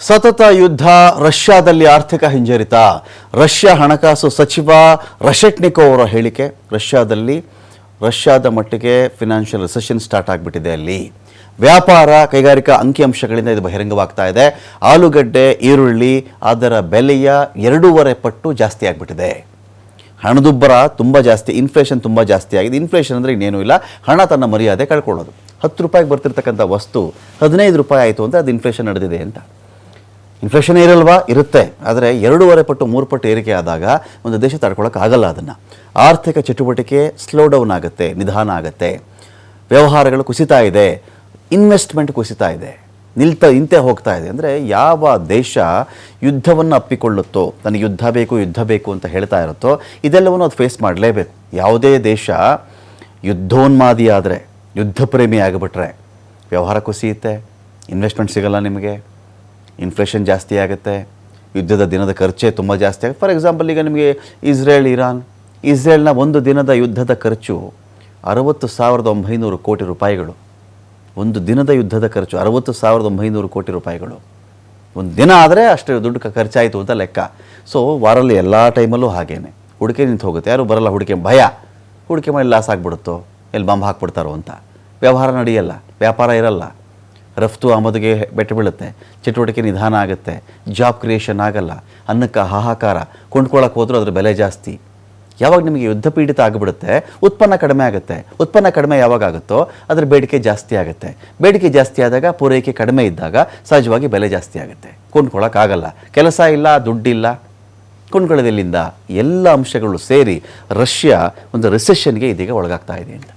ಸತತ ಯುದ್ಧ, ರಷ್ಯಾದಲ್ಲಿ ಆರ್ಥಿಕ ಹಿಂಜರಿತ. ರಷ್ಯಾ ಹಣಕಾಸು ಸಚಿವ ರೆಶೆಟ್ನಿಕೋವ್ ಅವರ ಹೇಳಿಕೆ. ರಷ್ಯಾದ ಮಟ್ಟಿಗೆ ಫಿನಾನ್ಷಿಯಲ್ ರಿಸೆಷನ್ ಸ್ಟಾರ್ಟ್ ಆಗಿಬಿಟ್ಟಿದೆ. ಅಲ್ಲಿ ವ್ಯಾಪಾರ ಕೈಗಾರಿಕಾ ಅಂಕಿಅಂಶಗಳಿಂದ ಇದು ಬಹಿರಂಗವಾಗ್ತಾ ಇದೆ. ಆಲೂಗಡ್ಡೆ, ಈರುಳ್ಳಿ ಅದರ ಬೆಲೆಯ 2.5 ಪಟ್ಟು ಜಾಸ್ತಿ ಆಗಿಬಿಟ್ಟಿದೆ. ಹಣದುಬ್ಬರ ತುಂಬ ಜಾಸ್ತಿ, ಇನ್ಫ್ಲೇಷನ್ ತುಂಬ ಜಾಸ್ತಿ ಆಗಿದೆ. ಇನ್ಫ್ಲೇಷನ್ ಅಂದರೆ ಇನ್ನೇನೂ ಇಲ್ಲ, ಹಣ ತನ್ನ ಮರ್ಯಾದೆ ಕಳ್ಕೊಳ್ಳೋದು. 10 ರೂಪಾಯಿಗೆ ಬರ್ತಿರ್ತಕ್ಕಂಥ ವಸ್ತು 15 ರೂಪಾಯಿ ಆಯಿತು ಅಂದರೆ ಅದು ಇನ್ಫ್ಲೇಷನ್ ನಡೆದಿದೆ ಅಂತ. ಇನ್ಫ್ಲೇಷನ್ ಇರಲ್ವಾ? ಇರುತ್ತೆ. ಆದರೆ 2.5 ಪಟ್ಟು 3 ಪಟ್ಟು ಏರಿಕೆ ಆದಾಗ ಒಂದು ದೇಶ ತಡ್ಕೊಳ್ಳೋಕ್ಕಾಗಲ್ಲ. ಅದನ್ನು ಆರ್ಥಿಕ ಚಟುವಟಿಕೆ ಸ್ಲೋ ಡೌನ್ ಆಗುತ್ತೆ, ನಿಧಾನ ಆಗುತ್ತೆ. ವ್ಯವಹಾರಗಳು ಕುಸಿತಾ ಇದೆ, ಇನ್ವೆಸ್ಟ್ಮೆಂಟ್ ಕುಸಿತಾ ಇದೆ, ನಿಂತೆ ಹೋಗ್ತಾ ಇದೆ. ಅಂದರೆ ಯಾವ ದೇಶ ಯುದ್ಧವನ್ನು ಅಪ್ಪಿಕೊಳ್ಳುತ್ತೋ, ನನಗೆ ಯುದ್ಧ ಬೇಕು ಅಂತ ಹೇಳ್ತಾ ಇರುತ್ತೋ, ಇದೆಲ್ಲವನ್ನು ಅದು ಫೇಸ್ ಮಾಡಲೇಬೇಕು. ಯಾವುದೇ ದೇಶ ಯುದ್ಧೋನ್ಮಾದಿ ಆದರೆ, ಯುದ್ಧ ಪ್ರೇಮಿ ಆಗಿಬಿಟ್ರೆ ವ್ಯವಹಾರ ಕುಸಿಯುತ್ತೆ, ಇನ್ವೆಸ್ಟ್ಮೆಂಟ್ ಸಿಗಲ್ಲ ನಿಮಗೆ, ಇನ್ಫ್ಲೇಷನ್ ಜಾಸ್ತಿ ಆಗುತ್ತೆ, ಯುದ್ಧದ ದಿನದ ಖರ್ಚೇ ತುಂಬ ಜಾಸ್ತಿ ಆಗುತ್ತೆ. ಫಾರ್ ಎಕ್ಸಾಂಪಲ್, ಈಗ ನಿಮಗೆ ಇಸ್ರೇಲ್ನ ಒಂದು ದಿನದ ಯುದ್ಧದ ಖರ್ಚು 60,900 ಕೋಟಿ ರೂಪಾಯಿಗಳು. ಒಂದು ದಿನದ ಯುದ್ಧದ ಖರ್ಚು 60,900 ಕೋಟಿ ರೂಪಾಯಿಗಳು. ಒಂದು ದಿನ ಆದರೆ ಅಷ್ಟು ದುಡ್ಡು ಖರ್ಚಾಯಿತು ಅಂತ ಲೆಕ್ಕ. ಸೊ ವಾರಲ್ಲಿ ಎಲ್ಲ ಟೈಮಲ್ಲೂ ಹಾಗೇನೆ ಹೂಡಿಕೆ ನಿಂತು ಹೋಗುತ್ತೆ. ಯಾರು ಬರಲ್ಲ, ಹೂಡಿಕೆ ಮಾಡಿ ಲಾಸ್ ಆಗಿಬಿಡುತ್ತೋ, ಎಲ್ಲಿ ಬಾಂಬ್ ಹಾಕ್ಬಿಡ್ತಾರೋ ಅಂತ. ವ್ಯವಹಾರ ನಡೆಯಲ್ಲ, ವ್ಯಾಪಾರ ಇರಲ್ಲ, ರಫ್ತು ಆಮದಿಗೆ ಬೆಟ್ಟು ಬೀಳುತ್ತೆ, ಚಟುವಟಿಕೆ ನಿಧಾನ ಆಗುತ್ತೆ, ಜಾಬ್ ಕ್ರಿಯೇಷನ್ ಆಗಲ್ಲ, ಅನ್ನಕ್ಕೆ ಹಾಹಾಕಾರ, ಕೊಂಡ್ಕೊಳ್ಳೋಕೆ ಹೋದರೂ ಅದ್ರ ಬೆಲೆ ಜಾಸ್ತಿ. ಯಾವಾಗ ನಿಮಗೆ ಯುದ್ಧ ಪೀಡಿತ ಆಗಿಬಿಡುತ್ತೆ, ಉತ್ಪನ್ನ ಕಡಿಮೆ ಆಗುತ್ತೆ. ಉತ್ಪನ್ನ ಕಡಿಮೆ ಯಾವಾಗ ಆಗುತ್ತೋ ಅದರ ಬೇಡಿಕೆ ಜಾಸ್ತಿ ಆಗುತ್ತೆ. ಬೇಡಿಕೆ ಜಾಸ್ತಿ ಆದಾಗ ಪೂರೈಕೆ ಕಡಿಮೆ ಇದ್ದಾಗ ಸಹಜವಾಗಿ ಬೆಲೆ ಜಾಸ್ತಿ ಆಗುತ್ತೆ. ಕೊಂಡ್ಕೊಳ್ಳೋಕ್ಕಾಗಲ್ಲ, ಕೆಲಸ ಇಲ್ಲ, ದುಡ್ಡಿಲ್ಲ, ಕೊಂಡ್ಕೊಳ್ಳೋದಿಲ್ಲಿಂದ ಎಲ್ಲ ಅಂಶಗಳು ಸೇರಿ ರಷ್ಯಾ ಒಂದು ರಿಸೆಷನ್ಗೆ ಇದೀಗ ಒಳಗಾಗ್ತಾ ಇದೆ ಅಂತ.